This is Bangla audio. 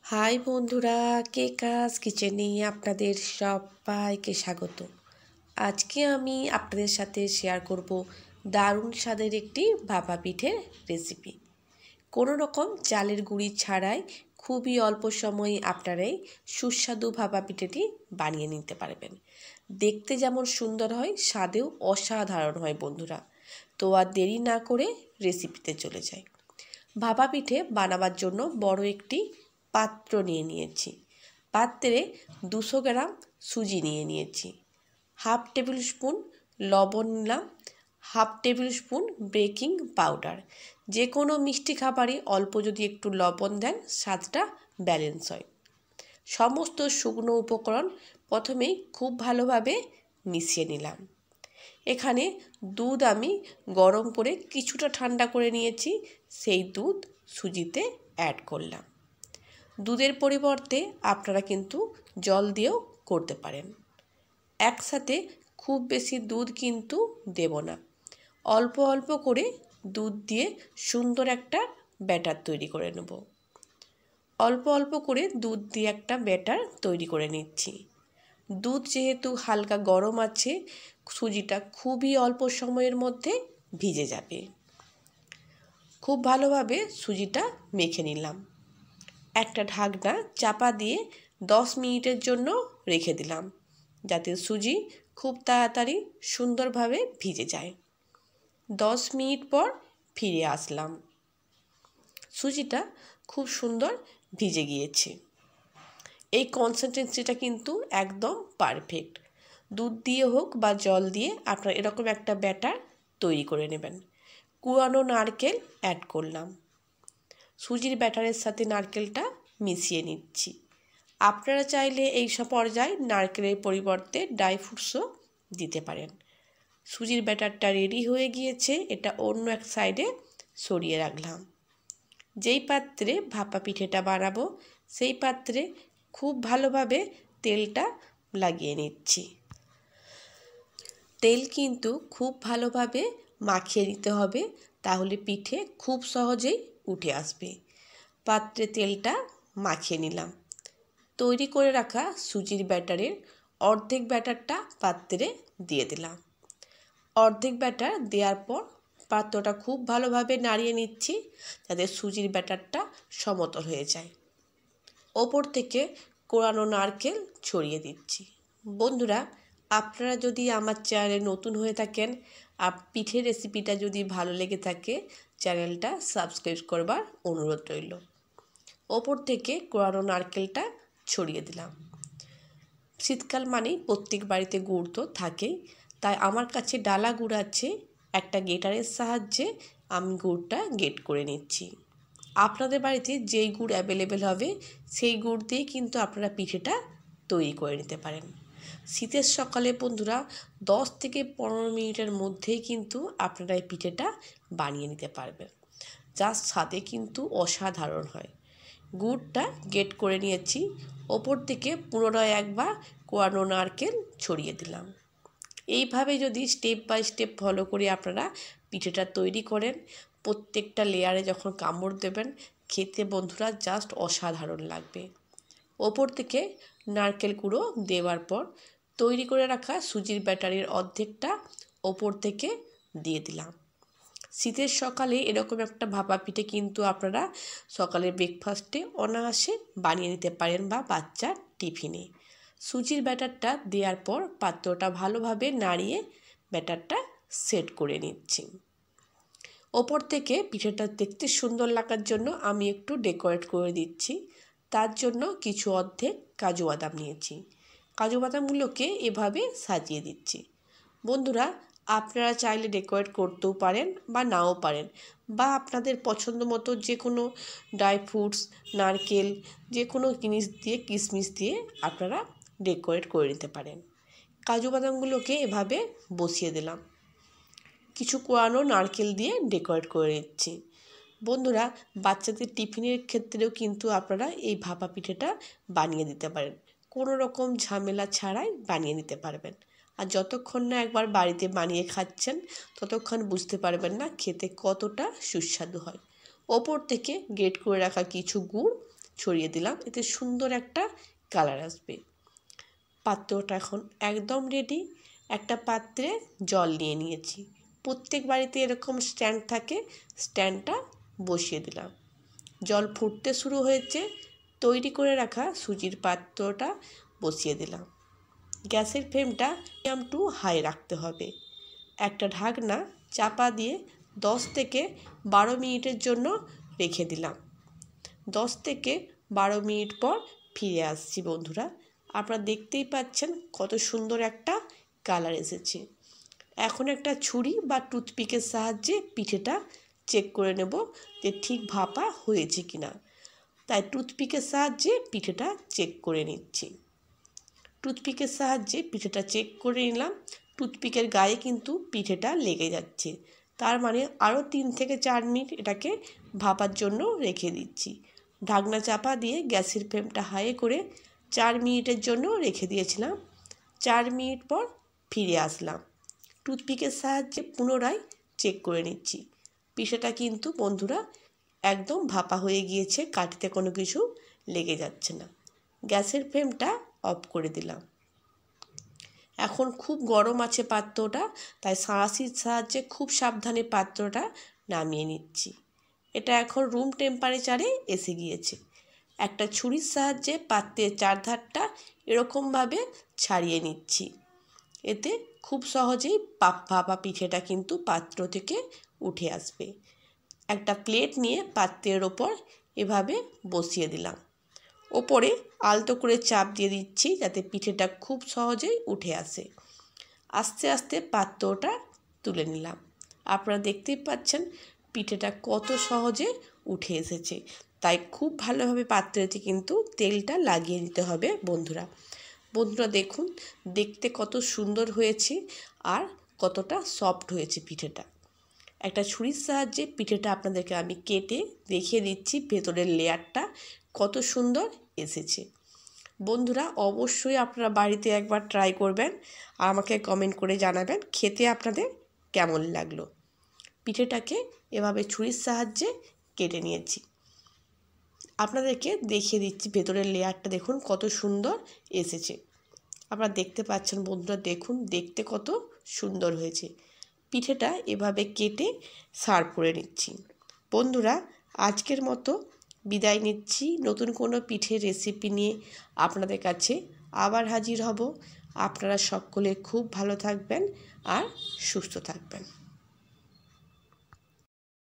হাই বন্ধুরা, কেকাস কিচেনে আপনাদের সবাইকে স্বাগত। আজকে আমি আপনাদের সাথে শেয়ার করব দারুণ স্বাদের একটি ভাপা পিঠের রেসিপি। কোনো রকম চালের গুঁড়ি ছাড়াই খুবই অল্প সময়ে আপনারা এই সুস্বাদু ভাপা পিঠেটি বানিয়ে নিতে পারবেন। দেখতে যেমন সুন্দর হয়, স্বাদেও অসাধারণ হয় বন্ধুরা। তো আর দেরি না করে রেসিপিতে চলে যাই। ভাপা পিঠে বানাবার জন্য বড় একটি পাত্র নিয়ে নিয়েছি। পাত্রে 200 গ্রাম সুজি নিয়ে নিয়েছি, হাফ টেবিল স্পুন লবণ নিলাম, half table spoon baking powder. যে কোনো মিষ্টি খাবারে অল্প যদি একটু লবণ দেন স্বাদটা ব্যালেন্স হয়। সমস্ত শুকনো উপকরণ প্রথমেই খুব ভালোভাবে মিশিয়ে নিলাম। এখানে দুধ আমি গরম করে কিছুটা ঠান্ডা করে নিয়েছি, সেই দুধ সুজিতে অ্যাড করলাম। দুধের পরিবর্তে আপনারা কিন্তু জল দিয়েও করতে পারেন। একসাথে খুব বেশি দুধ কিন্তু দেব না, অল্প অল্প করে দুধ দিয়ে সুন্দর একটা ব্যাটার তৈরি করে নেব। অল্প অল্প করে দুধ দিয়ে একটা ব্যাটার তৈরি করে নিচ্ছি। দুধ যেহেতু হালকা গরম আছে, সুজিটা খুবই অল্প সময়ের মধ্যে ভিজে যাবে। খুব ভালোভাবে সুজিটা মেখে নিলাম। একটা ঢাকনা চাপা দিয়ে 10 মিনিটের জন্য রেখে দিলাম, যাতে সুজি খুব তাড়াতাড়ি সুন্দরভাবে ভিজে যায়। 10 মিনিট পর ফিরে আসলাম। সুজিটা খুব সুন্দর ভিজে গিয়েছে। এই কনসিস্টেন্সিটা কিন্তু একদম পারফেক্ট। দুধ দিয়ে হোক বা জল দিয়ে আপনারা এরকম একটা ব্যাটার তৈরি করে নেবেন। কুড়ানো নারকেল অ্যাড করলাম। সুজির ব্যাটারের সাথে নারকেলটা মিশিয়ে নিচ্ছি। আপনারা চাইলে এই সব পর্যায়ে নারকেলের পরিবর্তে ড্রাই ফ্রুটসও দিতে পারেন। সুজির ব্যাটারটা রেডি হয়ে গিয়েছে, এটা অন্য এক সাইডে সরিয়ে রাখলাম। যেই পাত্রে ভাপা পিঠেটা বানাবো সেই পাত্রে খুব ভালোভাবে তেলটা লাগিয়ে নিচ্ছি। তেল কিন্তু খুব ভালোভাবে মাখিয়ে নিতে হবে, তাহলে পিঠে খুব সহজেই উঠে আসবে। পাত্রে তেলটা মাখিয়ে নিলাম। তৈরি করে রাখা সুজির ব্যাটারের অর্ধেক ব্যাটারটা পাত্রে দিয়ে দিলাম। অর্ধেক ব্যাটার দেওয়ার পর পাত্রটা খুব ভালোভাবে নাড়িয়ে নিচ্ছি, যাতে সুজির ব্যাটারটা সমতল হয়ে যায়। ওপর থেকে কোড়ানো নারকেল ছড়িয়ে দিচ্ছি। বন্ধুরা, আপনারা যদি আমার চ্যানেলে নতুন হয়ে থাকেন আর পিঠের রেসিপিটা যদি ভালো লেগে থাকে, চ্যানেলটা সাবস্ক্রাইব করবার অনুরোধ রইল। ওপর থেকে কোড়ানো নারকেলটা ছড়িয়ে দিলাম। শীতকাল মানেই প্রত্যেক বাড়িতে গুড় তো থাকেই, তাই আমার কাছে ডালা গুড় আছে। একটা গেটারের সাহায্যে আমি গুড়টা গেট করে নিচ্ছি। আপনাদের বাড়িতে যেই গুড় অ্যাভেলেবেল হবে সেই গুড় দিয়েই কিন্তু আপনারা পিঠেটা তৈরি করে নিতে পারেন। শীতের সকালে বন্ধুরা 10 থেকে 15 মিনিটের মধ্যেই কিন্তু আপনারা এই পিঠেটা বানিয়ে নিতে পারবেন, যার স্বাদে কিন্তু অসাধারণ হয়। গুড়টা গেট করে নিয়েছি। ওপর থেকে পুনরায় একবার কোয়ানো নারকেল ছড়িয়ে দিলাম। এইভাবে যদি স্টেপ বাই স্টেপ ফলো করে আপনারা পিঠেটা তৈরি করেন, প্রত্যেকটা লেয়ারে যখন কামড় দেবেন খেতে বন্ধুরা জাস্ট অসাধারণ লাগবে। ওপর থেকে নারকেল কুড়ো দেওয়ার পর তৈরি করে রাখা সুজির ব্যাটারির অর্ধেকটা ওপর থেকে দিয়ে দিলাম। শীতের সকালে এরকম একটা ভাপা পিঠে কিন্তু আপনারা সকালের ব্রেকফাস্টে অনায়াসে বানিয়ে নিতে পারেন বা বাচ্চার টিফিনে। সুজির ব্যাটারটা দেওয়ার পর পাত্রটা ভালোভাবে নাড়িয়ে ব্যাটারটা সেট করে নিচ্ছি। ওপর থেকে পিঠেটা দেখতে সুন্দর লাগার জন্য আমি একটু ডেকোরেট করে দিচ্ছি। তার জন্য কিছু অর্ধেক কাজু বাদাম নিয়েছি। কাজু বাদামগুলোকে এভাবে সাজিয়ে দিচ্ছি। বন্ধুরা, আপনারা চাইলে ডেকোরেট করতেও পারেন বা নাও পারেন, বা আপনাদের পছন্দ মতো যে কোনো ড্রাই ফ্রুটস, নারকেল, যে কোনো জিনিস দিয়ে, কিশমিশ দিয়ে আপনারা ডেকোরেট করে নিতে পারেন। কাজু বাদামগুলোকে এভাবে বসিয়ে দিলাম। কিছু কোয়ানো নারকেল দিয়ে ডেকোরেট করে নিচ্ছি। বন্ধুরা, বাচ্চাদের টিফিনের ক্ষেত্রেও কিন্তু আপনারা এই ভাপা পিঠেটা বানিয়ে দিতে পারেন। কোনো রকম ঝামেলা ছাড়াই বানিয়ে নিতে পারবেন। আর যতক্ষণ না একবার বাড়িতে বানিয়ে খাচ্ছেন ততক্ষণ বুঝতে পারবেন না খেতে কতটা সুস্বাদু হয়। ওপর থেকে গ্রেট করে রাখা কিছু গুড় ছড়িয়ে দিলাম, এতে সুন্দর একটা কালার আসবে। পাত্রটা এখন একদম রেডি। একটা পাত্রে জল নিয়ে নিয়েছি, প্রত্যেক বাড়িতে এরকম স্ট্যান্ড থাকে, স্ট্যান্ডটা বসিয়ে দিলাম। জল ফুটতে শুরু হয়েছে, তৈরি করে রাখা সুজির পাত্রটা বসিয়ে দিলাম। গ্যাসের ফ্লেমটা মিডিয়াম টু হাই রাখতে হবে। একটা ঢাকনা চাপা দিয়ে 10 থেকে 12 মিনিটের জন্য রেখে দিলাম। 10 থেকে 12 মিনিট পর ফিরে আসছি বন্ধুরা। আপনারা দেখতেই পাচ্ছেন কত সুন্দর একটা কালার এসেছে। এখন একটা ছুরি বা টুথপিকের সাহায্যে পিঠেটা চেক করে নেব যে ঠিক ভাপা হয়েছে কিনা। তাই টুথপিকের সাহায্যে পিঠেটা চেক করে নিচ্ছি। টুথপিকের সাহায্যে পিঠেটা চেক করে নিলাম। টুথপিকের গায়ে কিন্তু পিঠেটা লেগে যাচ্ছে, তার মানে আরও 3 থেকে 4 মিনিট এটাকে ভাপার জন্য রেখে দিচ্ছি। ঢাকনা চাপা দিয়ে গ্যাসের ফ্লেমটা হাই করে 4 মিনিটের জন্য রেখে দিয়েছিলাম। 4 মিনিট পর ফিরে আসলাম। টুথপিকের সাহায্যে পুনরায় চেক করে নিচ্ছি। পিঠেটা কিন্তু বন্ধুরা একদম ভাপা হয়ে গিয়েছে, কাঠিতে কোনো কিছু লেগে যাচ্ছে না। গ্যাসের ফ্লেমটা অফ করে দিলাম। এখন খুব গরম আছে পাত্রটা, তাই সাঁড়াশির সাহায্যে খুব সাবধানে পাত্রটা নামিয়ে নিচ্ছি। এটা এখন রুম টেম্পারেচারে এসে গিয়েছে। একটা ছুরির সাহায্যে পাত্রের চারধারটা এরকমভাবে ছাড়িয়ে নিচ্ছি। এতে খুব সহজেই ভাপা পিঠেটা কিন্তু পাত্র থেকে উঠে আসবে। একটা প্লেট নিয়ে পাত্রের ওপর এভাবে বসিয়ে দিলাম। ওপরে আলতো করে চাপ দিয়ে দিচ্ছি যাতে পিঠেটা খুব সহজেই উঠে আসে। আস্তে আস্তে পাত্রটা তুলে নিলাম। আপনারা দেখতেই পাচ্ছেন পিঠেটা কত সহজে উঠে এসেছে। তাই খুব ভালোভাবে পাত্রতে কিন্তু তেলটা লাগিয়ে নিতে হবে বন্ধুরা। দেখুন দেখতে কত সুন্দর হয়েছে আর কতটা সফট হয়েছে পিঠেটা। একটা ছুরির সাহায্যে পিঠেটা আপনাদেরকে আমি কেটে দেখিয়ে দিচ্ছি ভেতরের লেয়ারটা কত সুন্দর এসেছে। বন্ধুরা অবশ্যই আপনারা বাড়িতে একবার ট্রাই করবেন আর আমাকে কমেন্ট করে জানাবেন খেতে আপনাদের কেমন লাগলো। পিঠেটাকে এভাবে ছুরির সাহায্যে কেটে নিয়েছি। আপনাদেরকে দেখিয়ে দিচ্ছি ভেতরের লেয়ারটা দেখুন কত সুন্দর এসেছে। আপনারা দেখতে পাচ্ছেন বন্ধুরা, দেখুন দেখতে কত সুন্দর হয়েছে। পিঠেটা এভাবে কেটে সার্ভ করে নিচ্ছি। বন্ধুরা আজকের মতো বিদায় নিচ্ছি। নতুন কোনো পিঠের রেসিপি নিয়ে আপনাদের কাছে আবার হাজির হব। আপনারা সকলে খুব ভালো থাকবেন আর সুস্থ থাকবেন।